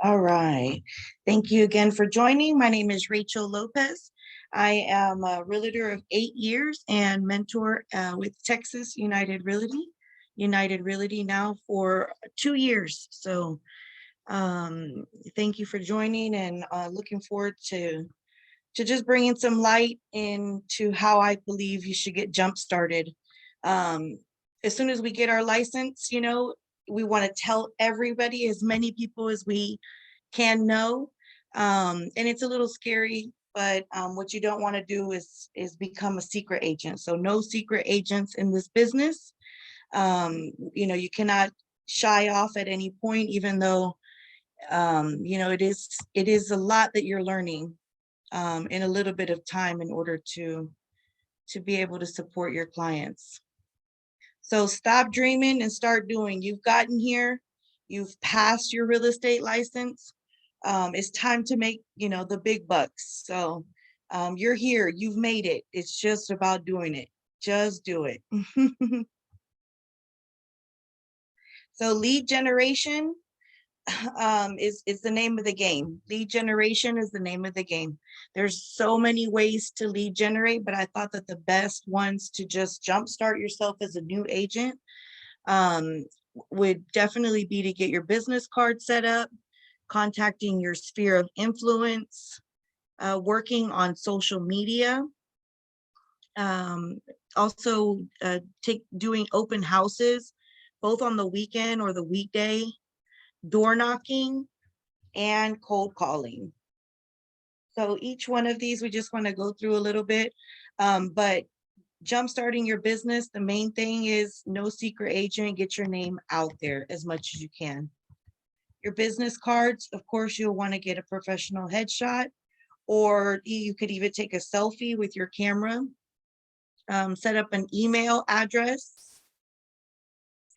All right. Thank you again for joining. My name is Rachel Lopez. I am a realtor of 8 years and mentor with Texas United Realty now for 2 years. So thank you for joining and looking forward to just bringing some light into how I believe you should get jump started. Um, as soon as we get our license, we want to tell everybody, as many people as we can know. And it's a little scary, but what you don't want to do is become a secret agent. So no secret agents in this business. You cannot shy off at any point, even though it is a lot that you're learning in a little bit of time in order to be able to support your clients. So stop dreaming and start doing. You've gotten here, you've passed your real estate license. It's time to make, the big bucks. So you're here, you've made it. It's just about doing it. Just do it. So lead generation is the name of the game. Lead generation is the name of the game. There's so many ways to lead generate, but I thought that the best ones to just jumpstart yourself as a new agent would definitely be to get your business card set up, contacting your sphere of influence, working on social media, also doing open houses, both on the weekend or the weekday, door knocking, and cold calling. So each one of these, we just want to go through a little bit, but jumpstarting your business, the main thing is no secret agent, get your name out there as much as you can. Your business cards, of course, you'll want to get a professional headshot, or you could even take a selfie with your camera, set up an email address,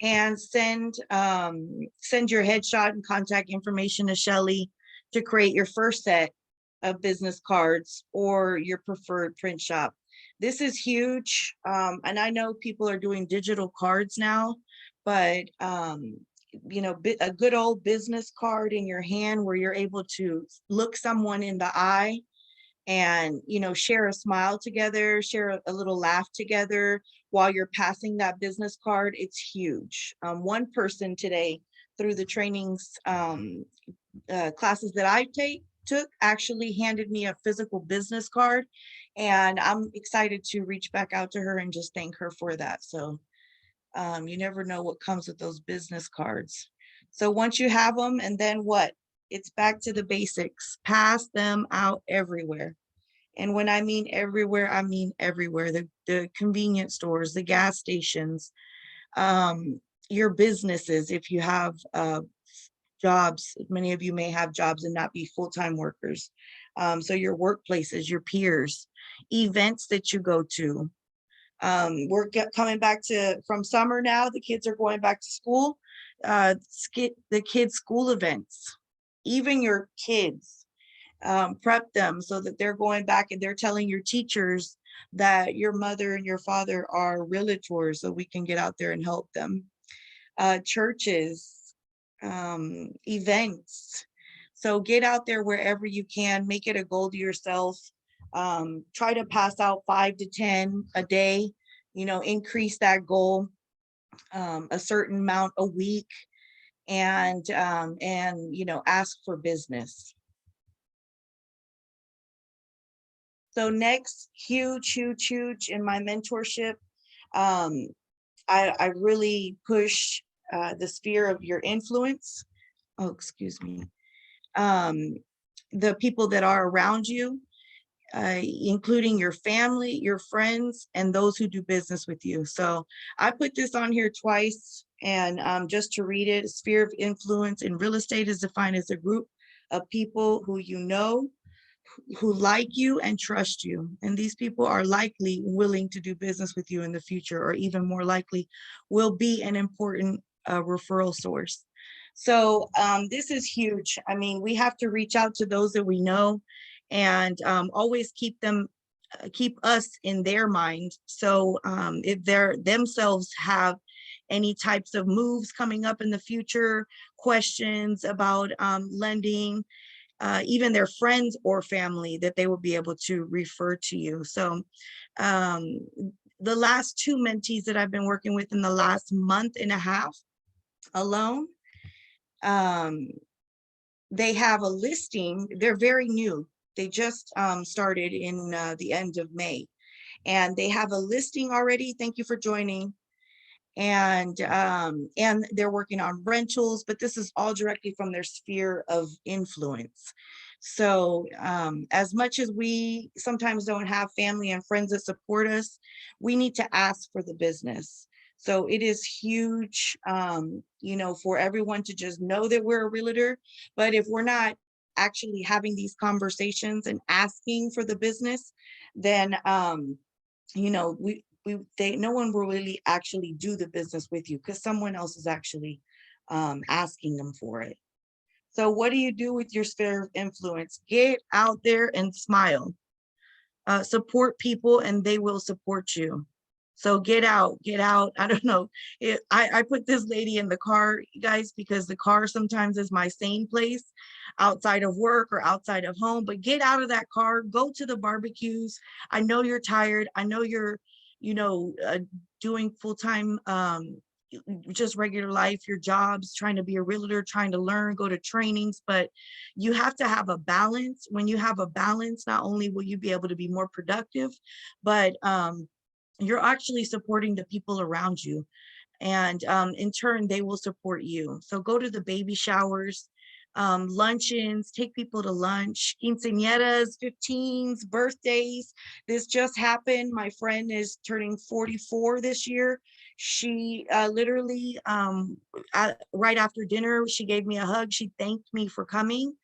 and send your headshot and contact information to Shelly to create your first set of business cards or your preferred print shop. This is huge. And I know people are doing digital cards now, but a good old business card in your hand where you're able to look someone in the eye and share a smile together, share a little laugh together while you're passing that business card, it's huge. One person today, through the trainings classes that I took, actually handed me a physical business card, and I'm excited to reach back out to her and just thank her for that. So you never know what comes with those business cards. So once you have them, and then what? It's back to the basics. Pass them out everywhere. And when I mean everywhere, I mean everywhere. The convenience stores, the gas stations, your businesses, if you have jobs. Many of you may have jobs and not be full-time workers. So your workplaces, your peers, events that you go to. We're coming back from summer now. The kids are going back to school. The kids' school events, even your kids, prep them so that they're going back and they're telling your teachers that your mother and your father are realtors, so we can get out there and help them. Churches, events. So get out there wherever you can, make it a goal to yourself. Try to pass out 5 to 10 a day, increase that goal a certain amount a week, and ask for business. So next, huge in my mentorship, I really push the sphere of your influence. Oh, excuse me. The people that are around you, including your family, your friends, and those who do business with you. So I put this on here twice, and just to read it, sphere of influence in real estate is defined as a group of people who you know, who like you and trust you. And these people are likely willing to do business with you in the future, or even more likely will be an important referral source. So this is huge. I mean, we have to reach out to those that we know, and always keep us in their mind. So if they themselves have any types of moves coming up in the future, questions about lending, even their friends or family that they will be able to refer to you. So um, the last 2 mentees that I've been working with in the last month and a half alone, they have a listing. They're very new. They just started in the end of May, and they have a listing already. Thank you for joining. And they're working on rentals, but this is all directly from their sphere of influence. So as much as we sometimes don't have family and friends that support us, we need to ask for the business. So it is huge, for everyone to just know that we're a realtor. But if we're not actually having these conversations and asking for the business, then no one will really actually do the business with you, because someone else is actually asking them for it. So what do you do with your sphere of influence? Get out there and smile. Support people and they will support you. So get out. I don't know. I put this lady in the car, guys, because the car sometimes is my sane place outside of work or outside of home. But get out of that car, go to the barbecues. I know you're tired. I know you're, doing full-time, just regular life, your jobs, trying to be a realtor, trying to learn, go to trainings, but you have to have a balance. When you have a balance, not only will you be able to be more productive, but you're actually supporting the people around you. And in turn, they will support you. So go to the baby showers, luncheons, take people to lunch, quinceañeras, 15s, birthdays. This just happened. My friend is turning 44 this year. She literally, right after dinner, she gave me a hug. She thanked me for coming.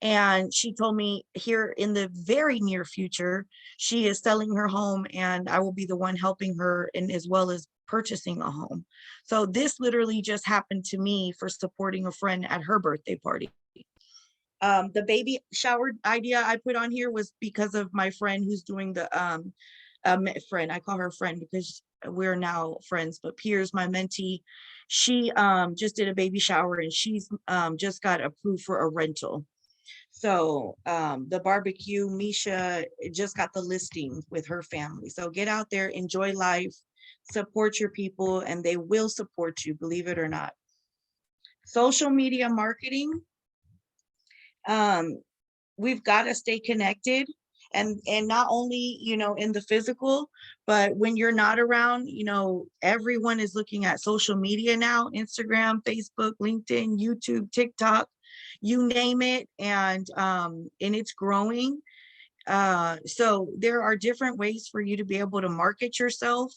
And she told me here in the very near future, she is selling her home and I will be the one helping her, and as well as purchasing a home. So this literally just happened to me for supporting a friend at her birthday party. The baby shower idea I put on here was because of my friend who's doing the friend. I call her friend because we're now friends, but Piers, my mentee, she just did a baby shower and she's just got approved for a rental. So the barbecue, Misha just got the listing with her family. So get out there, enjoy life, support your people, and they will support you, believe it or not. Social media marketing. We've got to stay connected, and not only in the physical, but when you're not around, everyone is looking at social media now: Instagram, Facebook, LinkedIn, YouTube, TikTok, you name it. And it's growing. So there are different ways for you to be able to market yourself.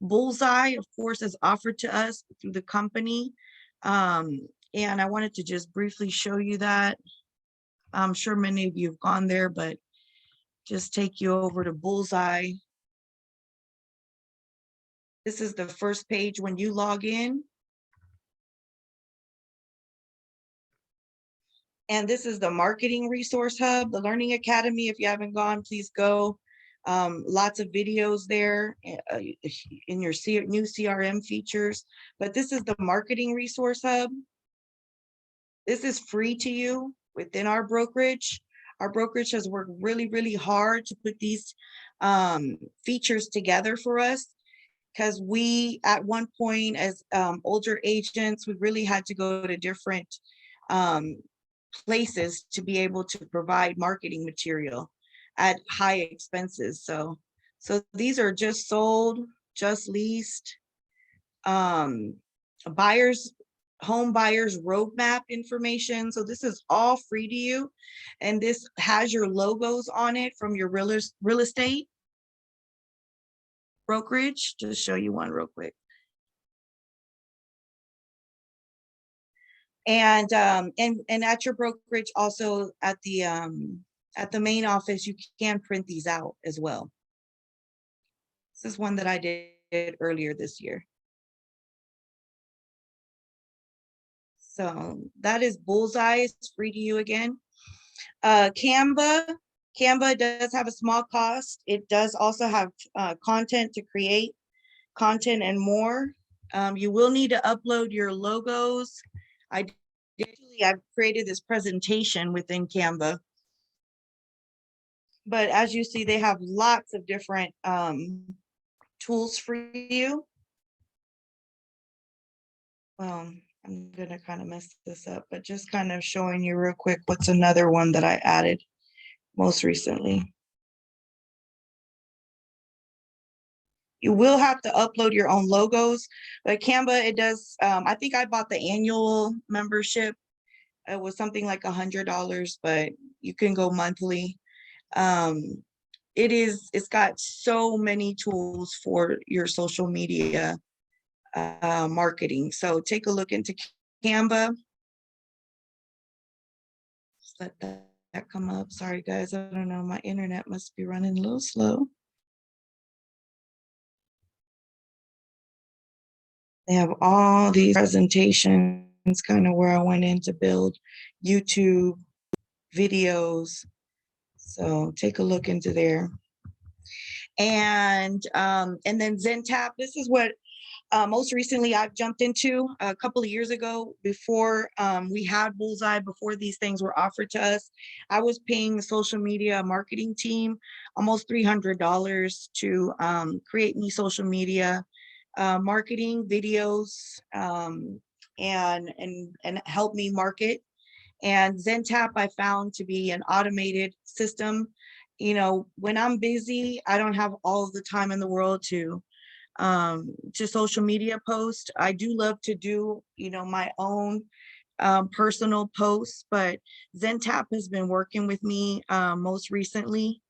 Bullseye, of course, is offered to us through the company. And I wanted to just briefly show you that. I'm sure many of you have gone there, but just take you over to Bullseye. This is the first page when you log in. And this is the Marketing Resource Hub, the Learning Academy. If you haven't gone, please go. Lots of videos there in your new CRM features. But this is the Marketing Resource Hub. This is free to you within our brokerage. Our brokerage has worked really, really hard to put these features together for us, because we, at one point as older agents, we really had to go to different places to be able to provide marketing material at high expenses. So these are just sold, just leased, home buyers roadmap information. So this is all free to you, and this has your logos on it from your real estate brokerage. Just show you one real quick. And at your brokerage, also at the main office, you can print these out as well. This is one that I did earlier this year. So that is Bullseye. It's free to you again. Canva does have a small cost. It does also have content to create, content and more. You will need to upload your logos. I've created this presentation within Canva, but as you see, they have lots of different tools for you. I'm gonna kind of mess this up, but just kind of showing you real quick what's another one that I added most recently. You will have to upload your own logos, but Canva, it does, I think I bought the annual membership. It was something like $100, but you can go monthly. It's got so many tools for your social media marketing. So take a look into Canva. Just let that come up. Sorry guys, I don't know, my internet must be running a little slow. They have all these presentations, kind of where I went in to build YouTube videos. So take a look into there. And then ZenTap, this is what most recently I've jumped into a couple of years ago. Before we had Bullseye, before these things were offered to us, I was paying the social media marketing team almost $300 to create me social media marketing videos and help me market. And ZenTap I found to be an automated system. You know, when I'm busy, I don't have all the time in the world to social media post. I do love to do, you know, my own personal posts, but ZenTap has been working with me most recently,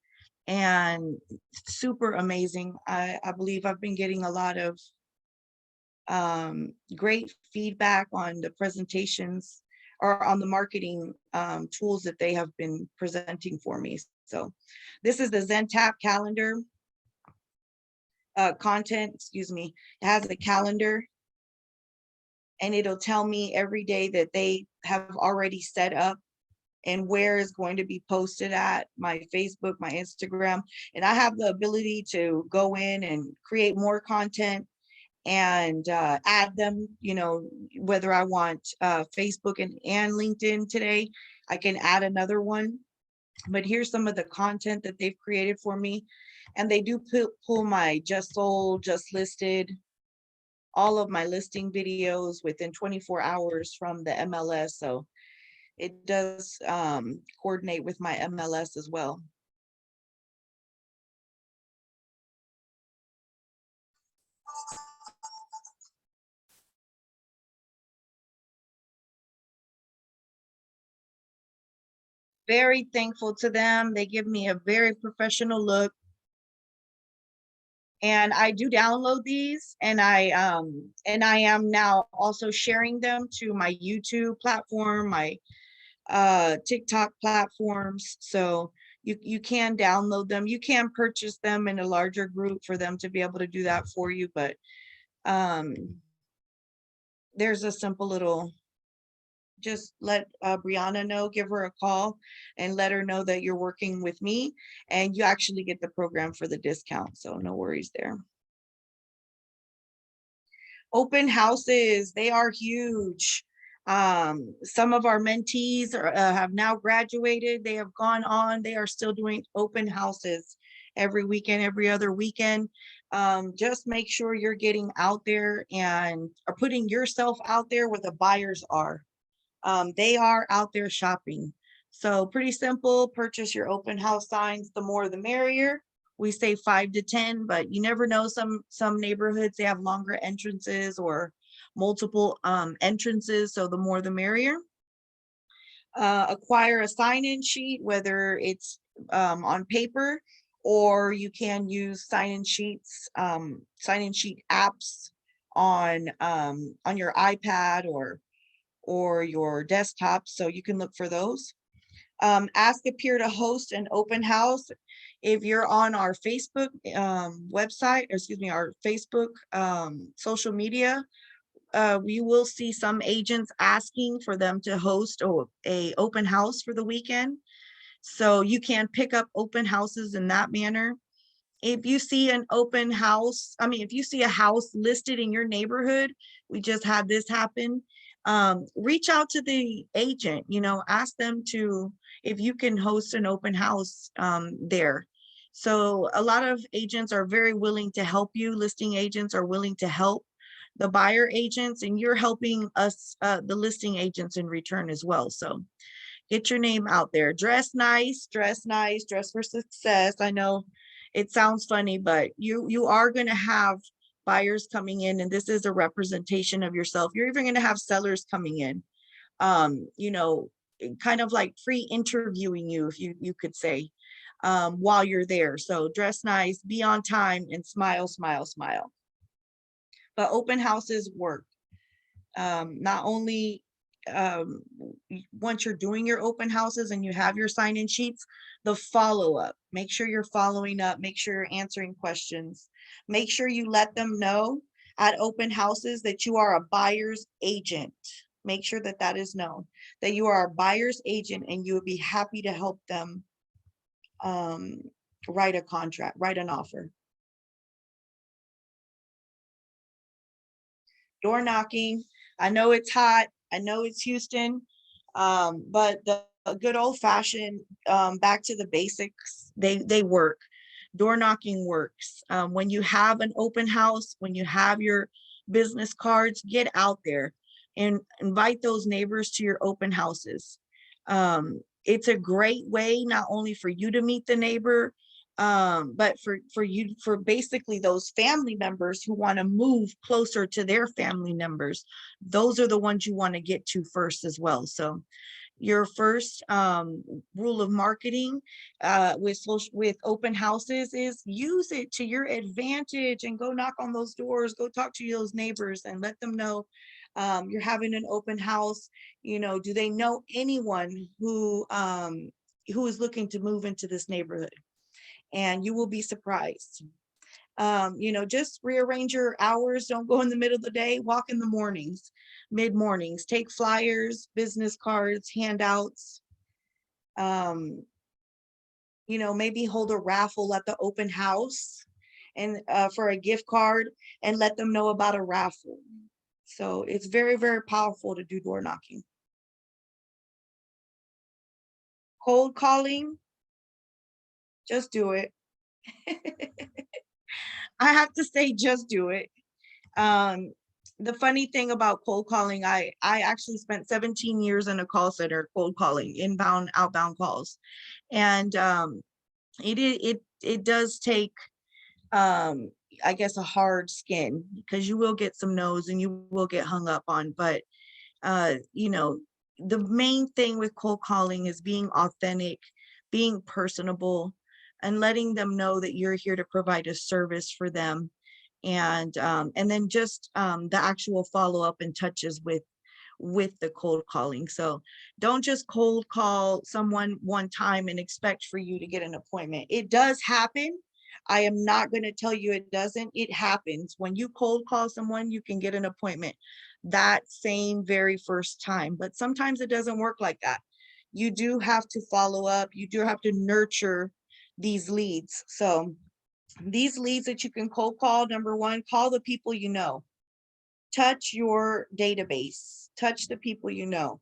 and super amazing. I believe I've been getting a lot of great feedback on the presentations or on the marketing tools that they have been presenting for me. So this is the ZenTap calendar content, excuse me. It has a calendar and it'll tell me every day that they have already set up and where is going to be posted at my Facebook, my Instagram. And I have the ability to go in and create more content and add them, you know, whether I want Facebook and LinkedIn today, I can add another one. But here's some of the content that they've created for me. And they do pull my just sold, just listed, all of my listing videos within 24 hours from the MLS. So it does coordinate with my MLS as well. Very thankful to them. They give me a very professional look. And I do download these, and I am now also sharing them to my YouTube platform, my TikTok platforms. So you can download them. You can purchase them in a larger group for them to be able to do that for you. But there's a simple little, just let Brianna know, give her a call and let her know that you're working with me, and you actually get the program for the discount. So no worries there. Open houses, they are huge. Some of our mentees have now graduated. They have gone on. They are still doing open houses every weekend, every other weekend. Just make sure you're getting out there and are putting yourself out there where the buyers are. They are out there shopping. So pretty simple, purchase your open house signs, the more the merrier. We say 5 to 10, but you never know, some neighborhoods, they have longer entrances or multiple entrances, so the more the merrier. Acquire a sign-in sheet, whether it's on paper or you can use sign-in sheets, sign-in sheet apps on your iPad or your desktop, so you can look for those. Ask a peer to host an open house. If you're on our Facebook website, or excuse me, our Facebook social media, we will see some agents asking for them to host a open house for the weekend. So you can pick up open houses in that manner. If you see an open house, I mean, if you see a house listed in your neighborhood, we just had this happen. Reach out to the agent, ask them to, if you can host an open house there. So a lot of agents are very willing to help you. Listing agents are willing to help the buyer agents, and you're helping us, the listing agents, in return as well. So get your name out there. Dress nice, dress nice, dress for success. I know it sounds funny, but you are going to have buyers coming in, and this is a representation of yourself. You're even going to have sellers coming in, you know, kind of like pre-interviewing you, if you could say, while you're there. So dress nice, be on time, and smile, smile, smile. But open houses work. Not only once you're doing your open houses and you have your sign-in sheets, the follow-up, make sure you're following up, make sure you're answering questions, make sure you let them know at open houses that you are a buyer's agent. Make sure that that is known, that you are a buyer's agent, and you would be happy to help them write a contract, write an offer. Door knocking. I know it's hot. I know it's Houston, but the good old fashioned, back to the basics, they work. Door knocking works. When you have an open house, when you have your business cards, get out there and invite those neighbors to your open houses. It's a great way not only for you to meet the neighbor, but for basically those family members who want to move closer to their family members. Those are the ones you want to get to first as well. So your first rule of marketing with open houses is use it to your advantage, and go knock on those doors, go talk to those neighbors, and let them know you're having an open house. Do they know anyone who is looking to move into this neighborhood? And you will be surprised. Just rearrange your hours. Don't go in the middle of the day. Walk in the mornings, mid mornings. Take flyers, business cards, handouts. Maybe hold a raffle at the open house, and for a gift card, and let them know about a raffle. So it's very, very powerful to do door knocking. Cold calling, just do it. I have to say, just do it. The funny thing about cold calling, I actually spent 17 years in a call center cold calling, inbound, outbound calls. And it does take, I guess, a hard skin, because you will get some no's and you will get hung up on. But the main thing with cold calling is being authentic, being personable, and letting them know that you're here to provide a service for them. And then just the actual follow-up and touches with the cold calling. So don't just cold call someone one time and expect for you to get an appointment. It does happen. I am not going to tell you it doesn't. It happens. When you cold call someone, you can get an appointment that same very first time. But sometimes it doesn't work like that. You do have to follow up. You do have to nurture these leads. So these leads that you can cold call, number one, call the people you know. Touch your database. Touch the people you know.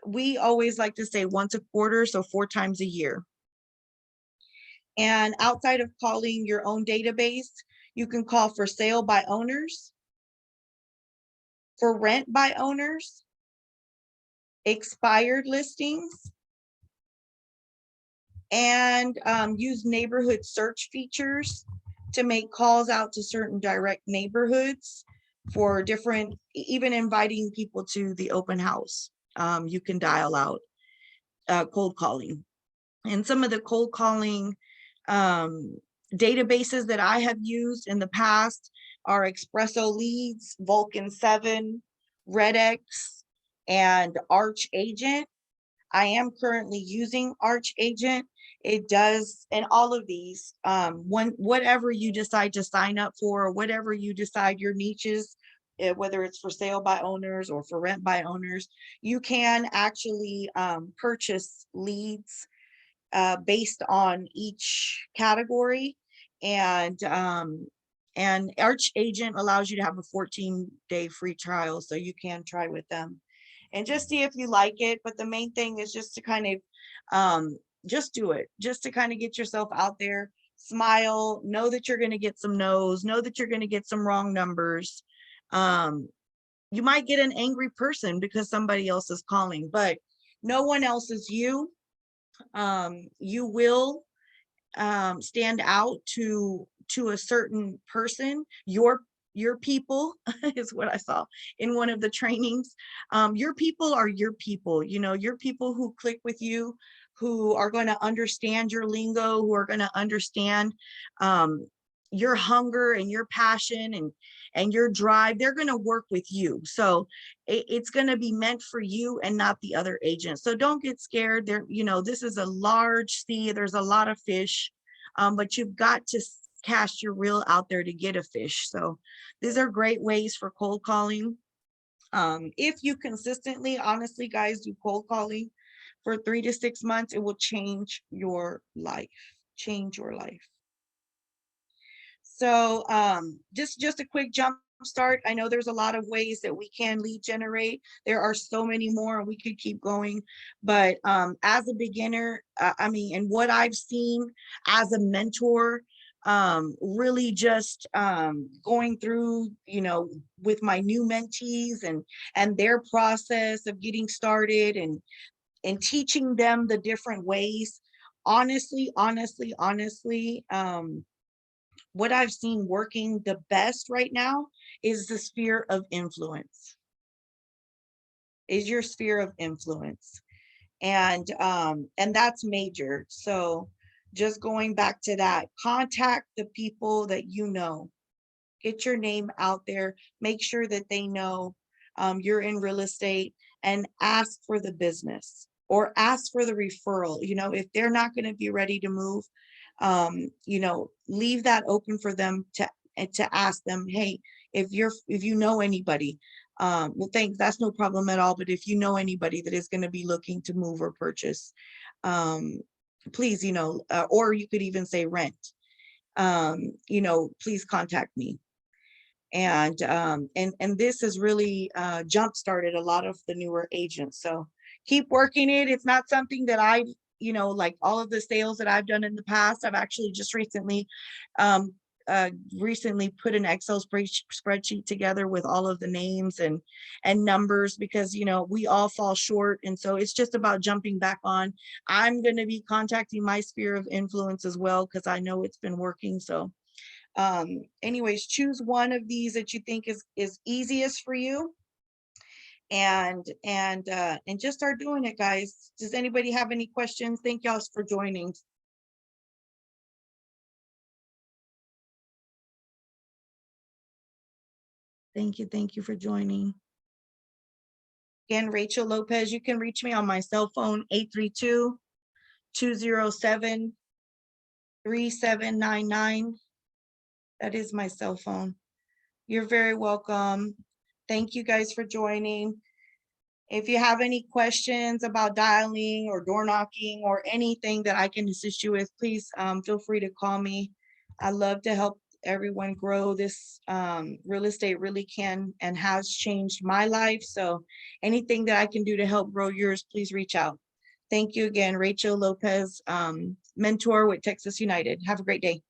We always like to say once a quarter, so 4 times a year. And outside of calling your own database, you can call for sale by owners, for rent by owners, expired listings, and use neighborhood search features to make calls out to certain direct neighborhoods for different, even inviting people to the open house. You can dial out cold calling. And some of the cold calling databases that I have used in the past are Espresso Leads, Vulcan 7, RedX, and Arch Agent. I am currently using Arch Agent. It does, and all of these, whatever you decide to sign up for, or whatever you decide your niche is, whether it's for sale by owners or for rent by owners, you can actually purchase leads based on each category. And Arch Agent allows you to have a 14-day free trial, so you can try with them and just see if you like it. But the main thing is just to kind of just do it, just to kind of get yourself out there, smile, know that you're going to get some no's, know that you're going to get some wrong numbers. You might get an angry person because somebody else is calling, but no one else is you. You will stand out to a certain person. Your people is what I saw in one of the trainings. Your people are your people, you know, your people who click with you, who are going to understand your lingo, who are going to understand your hunger and your passion and your drive. They're going to work with you. So it's going to be meant for you and not the other agent. So don't get scared there. You know, this is a large sea. There's a lot of fish, but you've got to cast your reel out there to get a fish. So these are great ways for cold calling. If you consistently, honestly, guys, do cold calling for 3 to 6 months, it will change your life, change your life. So just a quick jump start. I know there's a lot of ways that we can lead generate. There are so many more, and we could keep going. But as a beginner, I mean, and what I've seen as a mentor, really just going through, you know, with my new mentees and their process of getting started and teaching them the different ways. Honestly, what I've seen working the best right now is the sphere of influence, is your sphere of influence. And that's major. So just going back to that, contact the people that you know, get your name out there, make sure that they know you're in real estate, and ask for the business or ask for the referral. You know, if they're not going to be ready to move, you know, leave that open for them to ask them, hey, if you know anybody, well, thanks, that's no problem at all. But if you know anybody that is going to be looking to move or purchase, please, you know, or you could even say rent, you know, please contact me. And this has really jump started a lot of the newer agents. So keep working it. It's not something that I, you know, like all of the sales that I've done in the past, I've actually just recently put an Excel spreadsheet together with all of the names and numbers, because, you know, we all fall short. And so it's just about jumping back on. I'm going to be contacting my sphere of influence as well, because I know it's been working. So anyways, choose one of these that you think is easiest for you, and just start doing it, guys. Does anybody have any questions? Thank y'all for joining. Thank you for joining. Again, Rachel Lopez. You can reach me on my cell phone, 832-207-3799. That is my cell phone. You're very welcome. Thank you guys for joining. If you have any questions about dialing or door knocking or anything that I can assist you with, please feel free to call me. I love to help everyone grow. This real estate really can and has changed my life. So anything that I can do to help grow yours, please reach out. Thank you again, Rachel Lopez, mentor with Texas United. Have a great day.